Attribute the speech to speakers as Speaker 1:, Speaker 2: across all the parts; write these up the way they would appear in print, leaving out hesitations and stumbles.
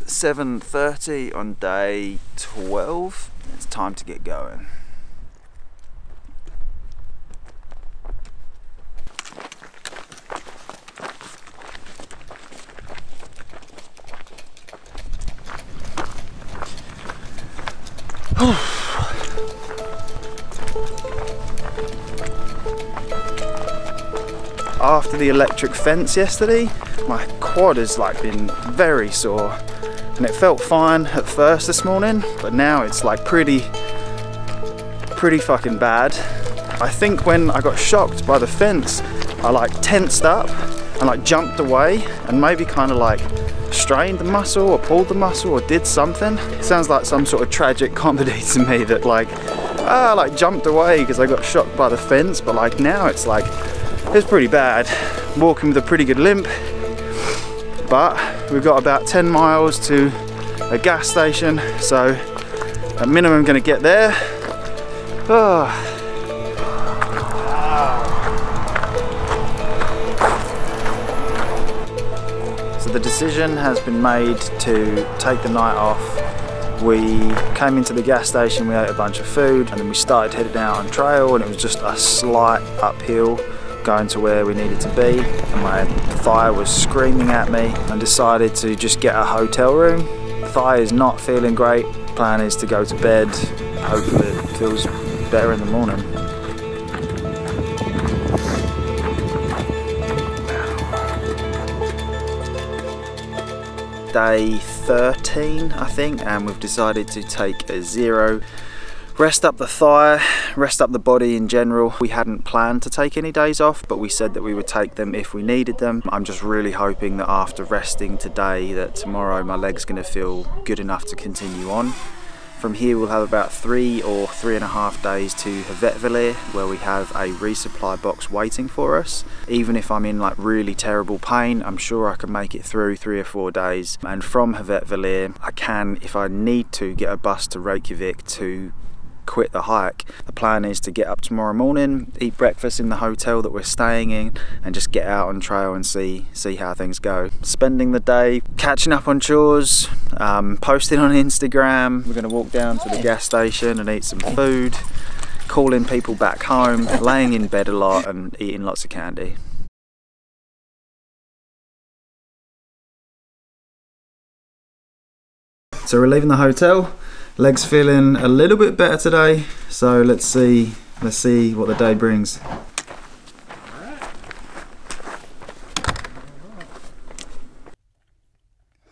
Speaker 1: 7:30 on day 12. It's time to get going. After the electric fence yesterday, my quad has like been very sore, and it felt fine at first this morning, but now it's like pretty fucking bad. I think when I got shocked by the fence, I like tensed up and like jumped away and maybe kind of like strained the muscle or pulled the muscle or did something. It sounds like some sort of tragic comedy to me that like jumped away because I got shocked by the fence, but like now it's like, it's pretty bad. Walking with a pretty good limp, but we've got about 10 miles to a gas station, so at minimum I'm gonna get there. Oh. So the decision has been made to take the night off. We came into the gas station, we ate a bunch of food, and then we started heading out on trail, and it was just a slight uphill going to where we needed to be, and my thigh was screaming at me, and decided to just get a hotel room. The thigh is not feeling great. Plan is to go to bed. Hopefully it feels better in the morning. Day 13 I think, and we've decided to take a 0. Rest up the thigh, rest up the body in general. We hadn't planned to take any days off, but we said that we would take them if we needed them. I'm just really hoping that after resting today, that tomorrow my leg's gonna feel good enough to continue on. From here we'll have about 3 or 3.5 days to Hvetvellir, where we have a resupply box waiting for us. Even if I'm in like really terrible pain, I'm sure I can make it through 3 or 4 days. And from Hvetvellir, I can, if I need to, get a bus to Reykjavik to quit the hike. The plan is to get up tomorrow morning, eat breakfast in the hotel that we're staying in, and just get out on trail and see how things go. Spending the day catching up on chores, posting on Instagram. We're going to walk down to the gas station and eat some food, calling people back home, laying in bed a lot and eating lots of candy. So we're leaving the hotel. Leg's feeling a little bit better today, so let's see what the day brings.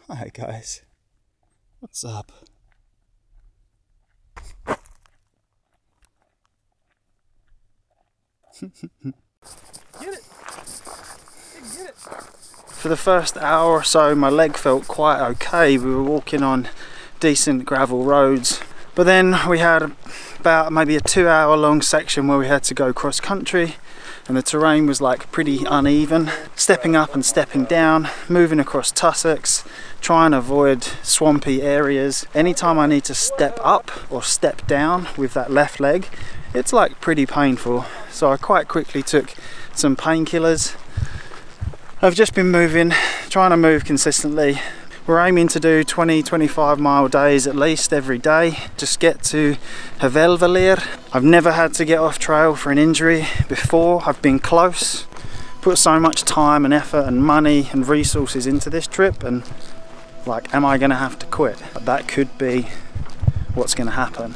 Speaker 1: Hi guys, what's up? Get it! Get it! For the first hour or so, my leg felt quite okay. We were walking on decent gravel roads, but then we had about maybe a 2-hour long section where we had to go cross country, and the terrain was like pretty uneven, stepping up and stepping down, moving across tussocks, trying to avoid swampy areas. Anytime I need to step up or step down with that left leg, it's like pretty painful, so I quite quickly took some painkillers. I've just been moving, trying to move consistently. We're aiming to do 20-25 mile days at least every day. Just get to Hvetvellir. I've never had to get off trail for an injury before. I've been close, put so much time and effort and money and resources into this trip, and like, am I gonna have to quit? That could be what's gonna happen.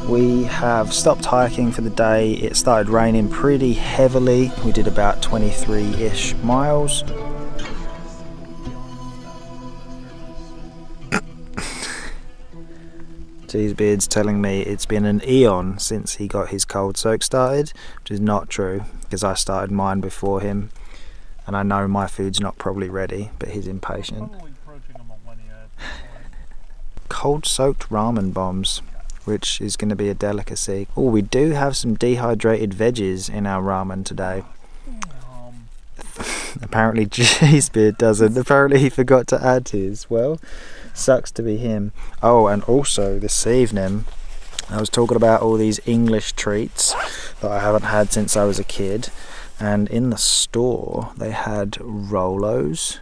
Speaker 1: We have stopped hiking for the day. It started raining pretty heavily. We did about 23-ish miles. Cheesebeard's telling me it's been an eon since he got his cold soak started, which is not true because I started mine before him, and I know my food's not probably ready, but he's impatient. Cold soaked ramen bombs, which is going to be a delicacy. Oh, we do have some dehydrated veggies in our ramen today. Apparently Cheesebeard doesn't. Apparently he forgot to add his. Well, sucks to be him. Oh, and also this evening I was talking about all these English treats that I haven't had since I was a kid, and in the store they had Rolos,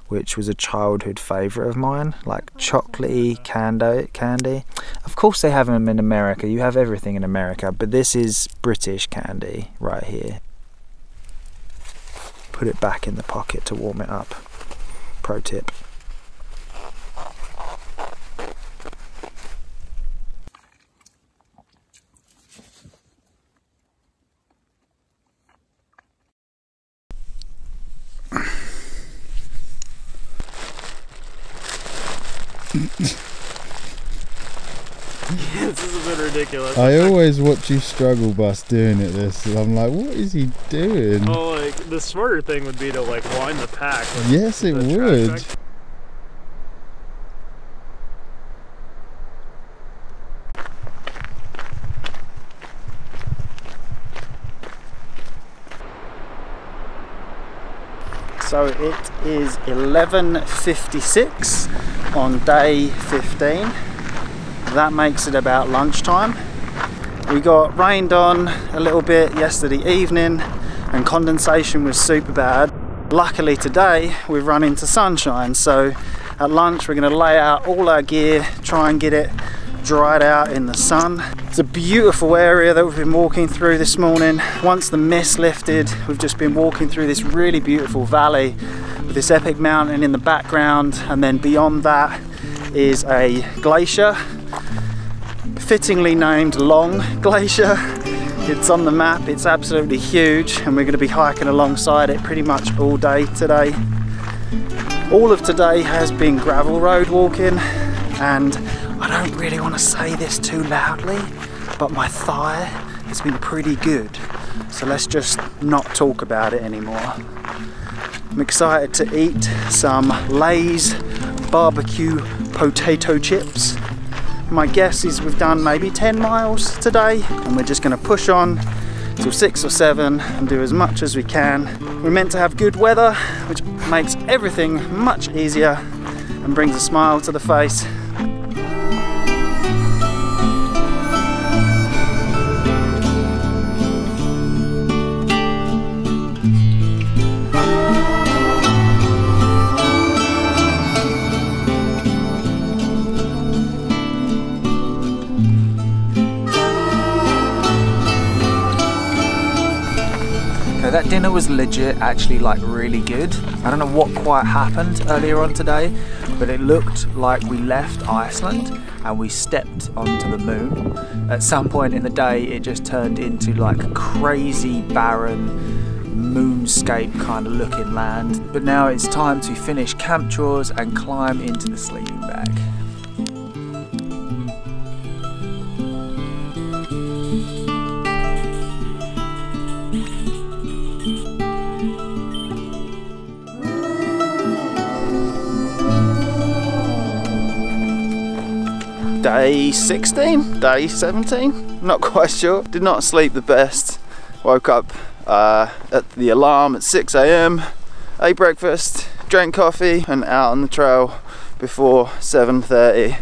Speaker 1: which was a childhood favourite of mine, like chocolatey candy. Of course they have them in America, you have everything in America, but this is British candy right here. Put it back in the pocket to warm it up. Pro tip.
Speaker 2: This is a bit ridiculous.
Speaker 3: I always watch you struggle bus doing it this, and I'm like, what is he doing?
Speaker 2: Oh, like, the smarter thing would be to like wind the pack. Like,
Speaker 3: yes, it would.
Speaker 1: So it is 11:56 on day 15. That makes it about lunchtime. We got rained on a little bit yesterday evening and condensation was super bad. Luckily today we've run into sunshine, so at lunch we're going to lay out all our gear, try and get it dried out in the sun. It's a beautiful area that we've been walking through this morning. Once the mist lifted, we've just been walking through this really beautiful valley with this epic mountain in the background, and then beyond that is a glacier, fittingly named Long Glacier. It's on the map, it's absolutely huge, and we're going to be hiking alongside it pretty much all day today. All of today has been gravel road walking, and I don't really want to say this too loudly, but my thigh has been pretty good, so let's just not talk about it anymore. I'm excited to eat some Lay's barbecue potato chips. My guess is we've done maybe 10 miles today, and we're just going to push on till 6 or 7 and do as much as we can. We're meant to have good weather, which makes everything much easier and brings a smile to the face. That dinner was legit, actually, like really good. I don't know what quite happened earlier on today, but it looked like we left Iceland and we stepped onto the moon. At some point in the day it just turned into like a crazy barren moonscape kind of looking land. But now it's time to finish camp chores and climb into the sleeping bag. Day 16, day 17, not quite sure. Did not sleep the best. Woke up at the alarm at 6 AM, ate breakfast, drank coffee, and out on the trail before 7:30.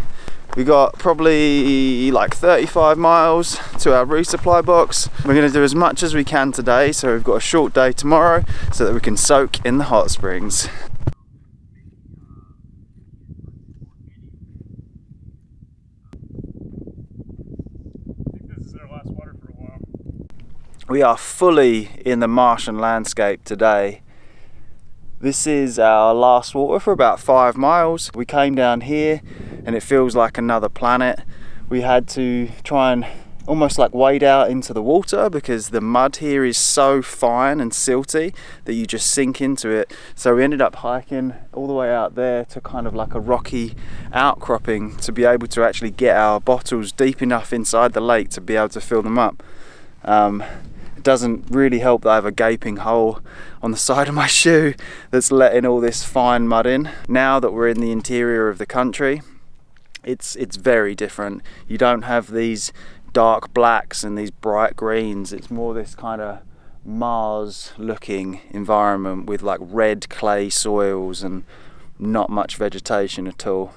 Speaker 1: We got probably like 35 miles to our resupply box. We're going to do as much as we can today, so we've got a short day tomorrow so that we can soak in the hot springs. We are fully in the Martian landscape today. This is our last water for about 5 miles. We came down here and it feels like another planet. We had to try and almost like wade out into the water, because the mud here is so fine and silty that you just sink into it. So we ended up hiking all the way out there to kind of like a rocky outcropping to be able to actually get our bottles deep enough inside the lake to be able to fill them up. It doesn't really help that I have a gaping hole on the side of my shoe that's letting all this fine mud in. Now that we're in the interior of the country, it's very different. You don't have these dark blacks and these bright greens. It's more this kind of Mars looking environment with like red clay soils and not much vegetation at all.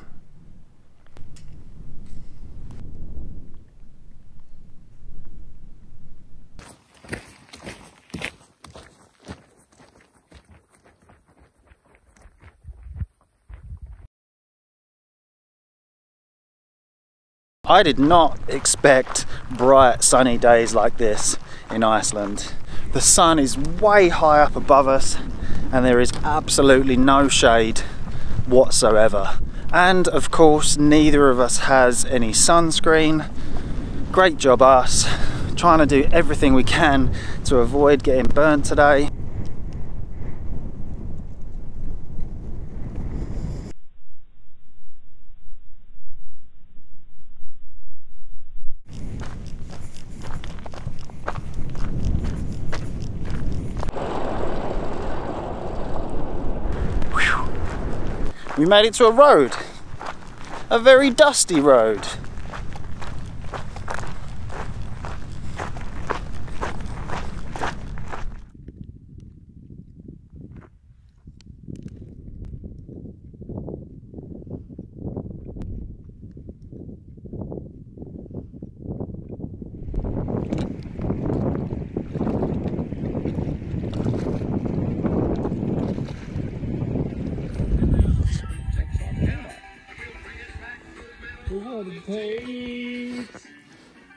Speaker 1: I did not expect bright sunny days like this in Iceland. The sun is way high up above us and there is absolutely no shade whatsoever. And of course, neither of us has any sunscreen. Great job us, trying to do everything we can to avoid getting burnt today. We made it to a road, a very dusty road.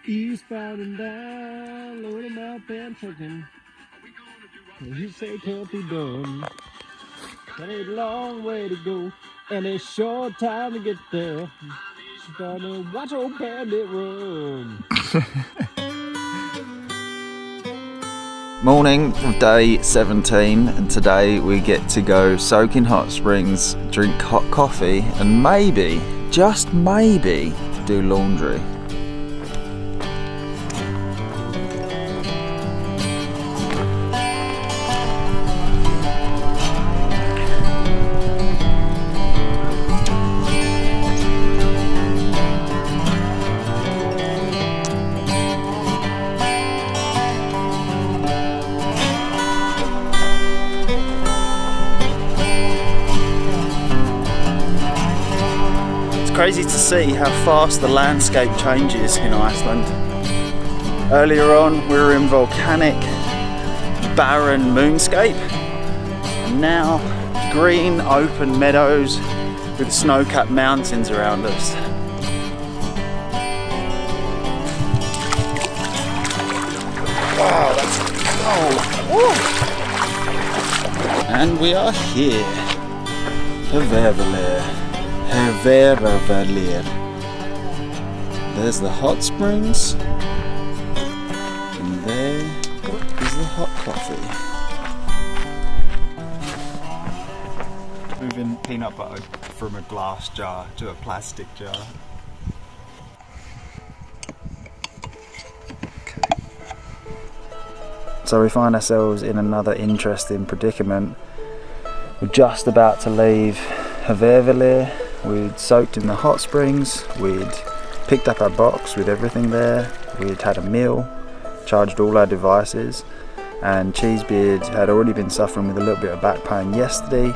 Speaker 2: Eastbound and down, load 'em up and trucking. You say can't be done. Got a long way to go and a short time to get there. Gotta watch old bandit run.
Speaker 4: Morning of day 17, and today we get to go soak in hot springs, drink hot coffee, and maybe, just maybe, do laundry.
Speaker 1: Crazy to see how fast the landscape changes in Iceland. Earlier on we were in volcanic, barren moonscape, and now green open meadows with snow-capped mountains around us. Wow, that's cold. Woo. And we are here, Thru-Hiked. There's the hot springs, and there is the hot coffee.
Speaker 3: Moving peanut butter from a glass jar to a plastic jar.
Speaker 1: So we find ourselves in another interesting predicament. We're just about to leave Thru-Hiked. We'd soaked in the hot springs, we'd picked up our box with everything there, we'd had a meal, charged all our devices, and Cheesebeard had already been suffering with a little bit of back pain yesterday,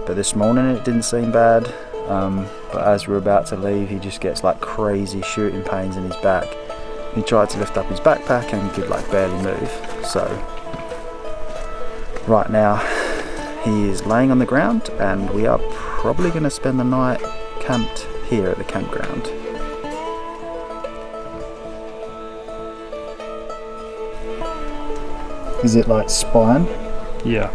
Speaker 1: but this morning it didn't seem bad. But as we were about to leave, he just gets like crazy shooting pains in his back. He tried to lift up his backpack and could like barely move. So right now he is laying on the ground, and we are probably going to spend the night camped here at the campground. Is it like spine?
Speaker 2: Yeah.